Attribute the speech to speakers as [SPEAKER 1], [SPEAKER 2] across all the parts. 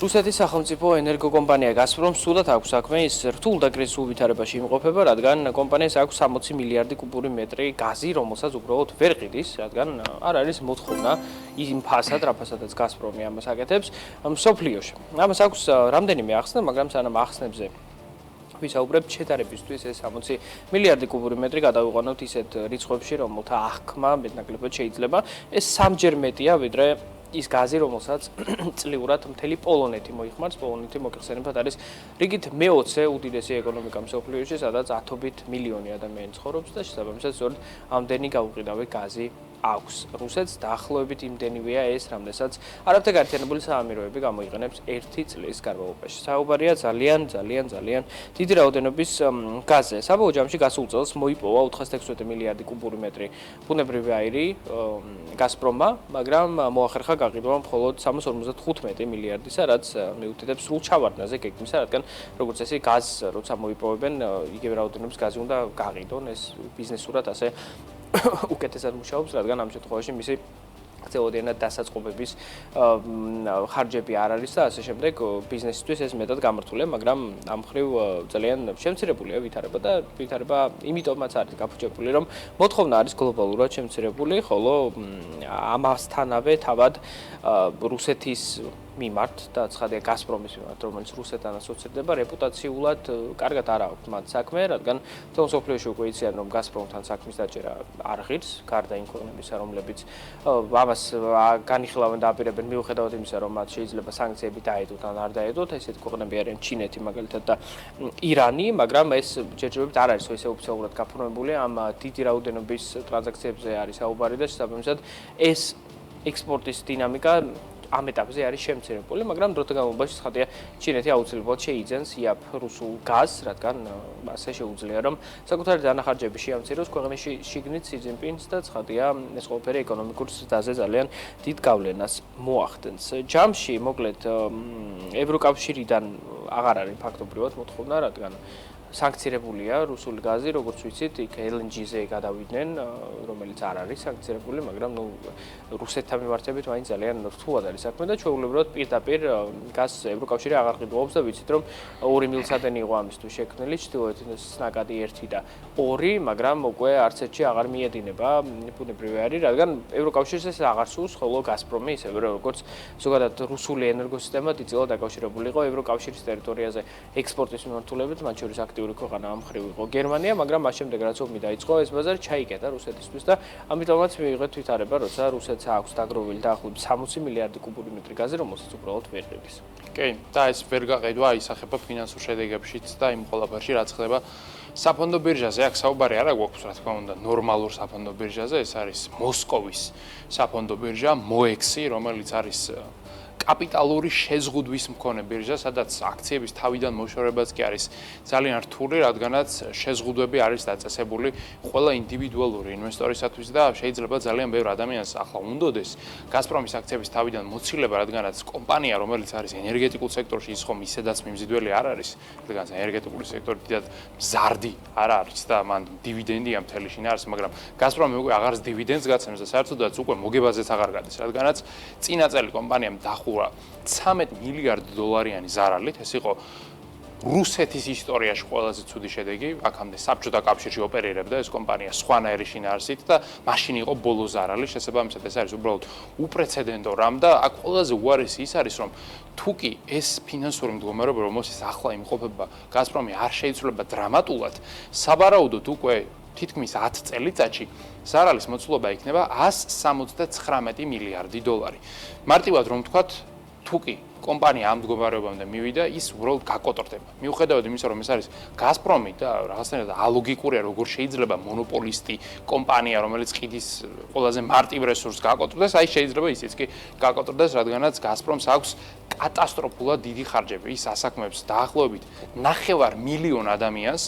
[SPEAKER 1] რუსეთის სახელმწიფო ენერგოკომპანია გაზპრომ სულად აქვს საქმე ის რთულ და კრიზისულ ვითარებაში იმყოფება, რადგან კომპანიას აქვს 60 მილიარდი კუბური მეტრი გაზი, რომელსაც უბრალოდ ვერ ყიდის, რადგან არ არის მოთხოვნა იმ ფასად, რა ფასადაც გაზპრომი ამას აკეთებს მსოფლიოში. ამას აქვს რამდენიმე ახსნა, მაგრამ სანამ ახსნებზე ვისაუბრებთ შედარებისთვის ეს 60 მილიარდი კუბური მეტრი გადავიყვანოთ ისეთ რიცხვებში, რომელთა აღქმა მეტნაკლებად შეიძლება. ეს სამჯერ მეტია, ვიდრე ის გაზი, რომელსაც წლიურად მთელი პოლონეთი მოიხმარს. პოლონეთი მოგეხსენებათ არის რიგით მე-20 უდიდესი ეკონომიკა მსოფლიოში, სადაც 10 მილიონი ადამიანი ცხოვრობს და შესაბამისად სწორედ ამდენი გაუყიდავი გაზი აქვს. რუსეთს დაახლოებით იმდენივეა ეს, რამდენსაც არაბთა გაერთიანებული საამიროები გამოიყენებს 1 წლის განმავლობაში. საუბარია ძალიან დიდი რაოდენობის გაზზე. საბოლოო ჯამში გასულ წელს მოიპოვა 416 მილიარდი კუბური მეტრი ბუნებრივი აირი გაზპრომმა, მაგრამ მოახერხა გაყიდვა მხოლოდ 355 მილიარდისა, რაც მიუთითებს სრულ ჩავარდნაზე გეგმისა, რადგან როგორც წესი გაზს როცა მოიპოვებენ, იგივე რაოდენობის გაზი უნდა გაყიდონ, ეს ბიზნესურად ასე უკეთესად მუშაობს, რადგან ამ შემთხვევაში მისი გრძელვადიანად დასაწყობების ხარჯები არ არის და ასე შემდეგ ბიზნესისთვის ეს მეტად გამართულია, მაგრამ ამ მხრივ ძალიან შემცირებულია ვითარება და ვითარება იმიტომაც არის გაფუჭებული, რომ მოთხოვნა არის გლობალურად შემცირებული, ხოლო ამასთანავე თავად რუსეთის მიმართ და ცხადია გაზპრომის მიმართ, რომელიც რუსეთთან ასოცირდება, რეპუტაციულად კარგად არ აქვს მათ საქმე, რადგან თვითონ მსოფლიოში უკვე იციან, რომ გაზპრომთან საქმის დაჭერა არ ღირს, გარდა იმ ქვეყნებისა, რომლებიც ამას განიხილავენ და აპირებენ მიუხედავად იმისა, რომ მათ შეიძლება სანქციები დაედოთ ან არ დაედოთ, ესეთი ქვეყნები არიან ჩინეთი მაგალითად და ირანი, მაგრამ ეს ჯერჯერობით არ არის ისე ოფიციალურად გაფორმებული, ამ დიდი რაოდენობის ტრანზაქციებზე არის საუბარი და შესაბამისად ეს ექსპორტის დინამიკა ამ ეტაპზე არის შემცირებული, მაგრამ დროთა განმავლობაში ცხადია ჩინეთი აუცილებლად შეიძენს იაფ-რუსულ გაზს, რადგან ასე შეუძლია, რომ საკუთარი დანახარჯები შეამციროს ქვეყნის შიგნით სი ძინპინს და ცხადია ეს ყველაფერი ეკონომიკურ ზრდაზე ძალიან დიდ გავლენას მოახდენს. ჯამში, მოკლედ, ევროკავშირიდან აღარ არის ფაქტობრივად მოთხოვნა, რადგან სანქცირებულია რუსული გაზი, როგორც ვიცით, იქ LNG-ზე გადავიდნენ, რომელიც არ არის სანქცირებული, მაგრამ რუსეთთან მიმართებით მაინც ძალიან რთულად არის საქმე და ჩვეულებრივად პირდაპირ გაზს ევროკავშირი აღარ ყიდულობს და ვიცით, რომ 2 მილსადენი იყო ამისთვის შექმნილი, ჩრდილოეთის ნაკადი 1 და 2, მაგრამ უკვე არც ერთში აღარ მიედინება ბუნებრივი აირი, რადგან ევროკავშირს ეს აღარ სურს, ხოლო გაზპრომი ისევე როგორც ზოგადად რუსული ენერგოსისტემა დიდწილად დაკავშირებული იყო ევროკავშირის ტერიტორიაზე ექსპორტის მიმართულებით, მათ შორის აქტიური ქვეყანა ამ მხრივ იყო გერმანია, მაგრამ მას შემდეგ რაც ომი დაიწყო, ეს ბაზარი ჩაიკეტა რუსეთისთვის და ამიტომაც მიიღეთ ვითარება, როცა რუსეთს აქვს დაგროვილი დაახლოებით 60 მილიარდი კუბური მეტრი გაზი, რომელსაც უბრალოდ ვერ ყიდის.
[SPEAKER 2] კი, და ეს ვერ გაყიდვა ისახება ფინანსურ შედეგებშიც და იმ ყველაფერში, რაც ხდება საფონდო ბირჟაზე. აქ საუბარი არა გვაქვს, რა თქმა უნდა, ნორმალურ საფონდო ბირჟაზე, ეს არის მოსკოვის საფონდო ბირჟა, MOEX-ი, რომელიც არის კაპიტალური შეზღუდვის მქონე ბირჟა, სადაც აქციების თავიდან მოშორებაც კი არის ძალიან რთული, რადგანაც შეზღუდვები არის დაწესებული ყველა ინდივიდუალური ინვესტორისათვის და შეიძლება ძალიან ბევრ ადამიანს ახლა უნდოდეს გაზპრომის აქციების თავიდან მოცილება, რადგანაც კომპანია, რომელიც არის ენერგეტიკულ სექტორში, ის ხომ ისედაც მიმზიდველი არ არის, რადგანაც ენერგეტიკული სექტორი დიდად მზარდი არ არის და მან დივიდენდია მთელი შინ არის, მაგრამ გაზპრომი უკვე აღარს დივიდენდს გაცემს და საერთოდაც უკვე მოგებაზეც აღარ გადის, რადგანაც წინა წელი კომპანიამ დახურა 13 მილიარდ დოლარიანი ზარალით, ეს იყო რუსეთის ისტორიაში ყველაზე ცუდი შედეგი, აქამდე საბჭოთა კავშირში ოპერირებდა ეს კომპანია სხვანაირი შინაარსით და მაშინ იყო ბოლო ზარალი, შესაბამისად ეს არის უბრალოდ უპრეცედენტო რამ და აქ ყველაზე უარესი ის არის, რომ თუ კი ეს ფინანსური მდგომარეობა, რომელშიც ახლა იმყოფება გაზპრომი არ შეიცვლება დრამატულად, საბარაუდოდ უკვე თითქმის 10 წელიწადში ზარალის მოცულობა იქნება 179 მილიარდი დოლარი. მარტივად რომ ვთქვათ, თუ კი კომპანია ამ მდგომარეობამდე მივიდა, ის უბრალოდ გაკოტრდება. მიუხედავად იმისა, რომ ეს არის გაზპრომი და რაღაცნაირად ალოგიკურია, როგორ შეიძლება მონოპოლისტი კომპანია, რომელიც ყიდის ყველაზე მარტივ რესურსს გაკოტრდეს, აი შეიძლება ისიც კი გაკოტრდეს, რადგანაც გაზპრომს აქვს კატასტროფულად დიდი ხარჯები. ის ასაქმებს დაახლოებით 9,5 მილიონ ადამიანს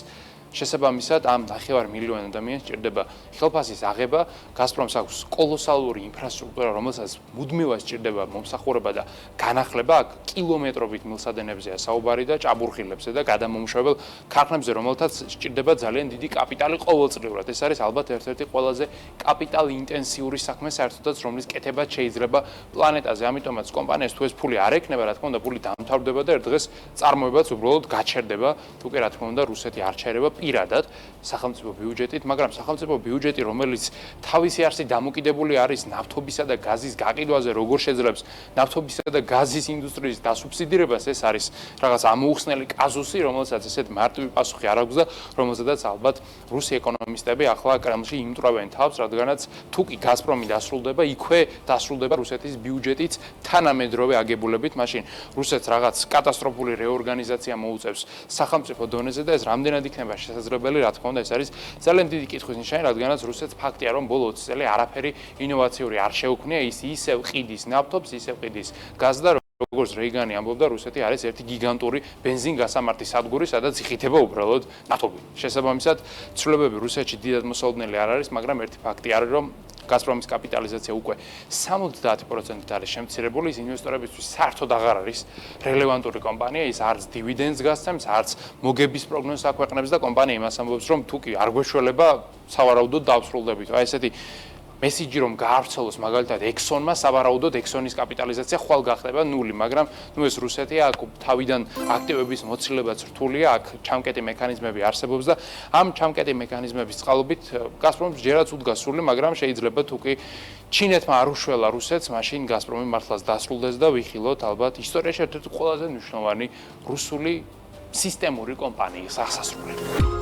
[SPEAKER 2] შესაბამისად ამ 9 მილიონი ადამიანს ჭირდება ხელფასის აღება, გაზპრომს აქვს კოლოსალური ინფრასტრუქტურა, რომელსაც მუდმივად ჭირდება მომსახურება და განახლება, აქ კილომეტრობით მილსადენებზეა საუბარი და ჭაბურღილებზე და გადამომუშავებელ ქარხნებზე, რომელთაც ჭირდება ძალიან დიდი კაპიტალი ყოველწლიურად. ეს არის ალბათ ერთ-ერთი ყველაზე კაპიტალ ინტენსიური საქმე საერთოდაც, რომლის კეთებაც შეიძლება პლანეტაზე. ამიტომაც კომპანიას თუ ეს ფული არ ექნება, რა თქმა უნდა, ფული დამთავრდება და ერთ დღეს წარმოებაც უბრალოდ გაჩერდება, თუ კი რა თქმა უნდა, რუსეთი არ ჩაერება პირადად სახელმწიფო ბიუჯეტით, მაგრამ სახელმწიფო ბიუჯეტი, რომელიც თავისი არსით დამოკიდებული არის ნავთობისა და გაზის გაყიდვაზე, როგორ შეძლებს ნავთობისა და გაზის ინდუსტრიის დასუბსიდირებას, ეს არის რაღაც ამოუხსნელი კაზუსი, რომელსაც ესეთ მარტივი პასუხი არ აქვს და რომელზედაც ალბათ რუსი ეკონომისტები ახლა კრემლში იმტვრევენ თავს, რადგანაც თუ კი გაზპრომი დასრულდება, იქვე დასრულდება რუსეთის ბიუჯეტიც თანამედროვე აგებულებით, მაშინ რუსეთს რაღაც კატასტროფული რეორგანიზაცია მოუწევს სახელმწიფო დონეზე და ეს რამდენად იქნება შესაძლებელი, რა თქმა უნდა, ეს არის ძალიან დიდი კითხვის ნიშანი, რადგანაც რუსეთს ფაქტია, რომ ბოლო 20 წელი არაფერი ინოვაციური არ შეუქმნია, ის ისევ ყიდის ნავთობს, ისევ ყიდის გაზს და როგორც რეიგანი ამბობდა, რუსეთი არის ერთი გიგანტური ბენზინ-გასამართი სადგური, სადაც იხითება უბრალოდ ნავთობი. შესაბამისად, ცვლილებები რუსეთში დიდად მოსალოდნელი არ არის, მაგრამ ერთი ფაქტი არის, რომ გაზპრომის კაპიტალიზაცია უკვე 70% არის შემცირებული, ის ინვესტორებისთვის საერთოდ აღარ არის რელევანტური კომპანია, ის არც დივიდენდს გასცემს, არც მოგების პროგნოზს აქვეყნებს და კომპანია იმას ამბობს, რომ თუ კი არ გვეშველება, სავარაუდოდ დავსრულდებით. აი ესეთი მესიჯი რომ გაავრცელოს მაგალითად Exxon-მა, სავარაუდოდ Exxon-ის კაპიტალიზაცია ხვალ გახდება ნული, მაგრამ ნუ ეს რუსეთია, აქ თავიდან აქტივების მოცილება რთულია, აქ ჩამკეტი მექანიზმები არსებობს და ამ ჩამკეტი მექანიზმების წყალობით გაზპრომს ჯერაც უდგას სული, მაგრამ შეიძლება თუ კი ჩინეთმა არ უშველა რუსეთს, მაშინ გაზპრომი მართლაც დასრულდეს და ვიხილოთ ალბათ ისტორიაში ერთ-ერთი ყველაზე მნიშვნელოვანი რუსული სისტემური კომპანიის აღსასრულელი.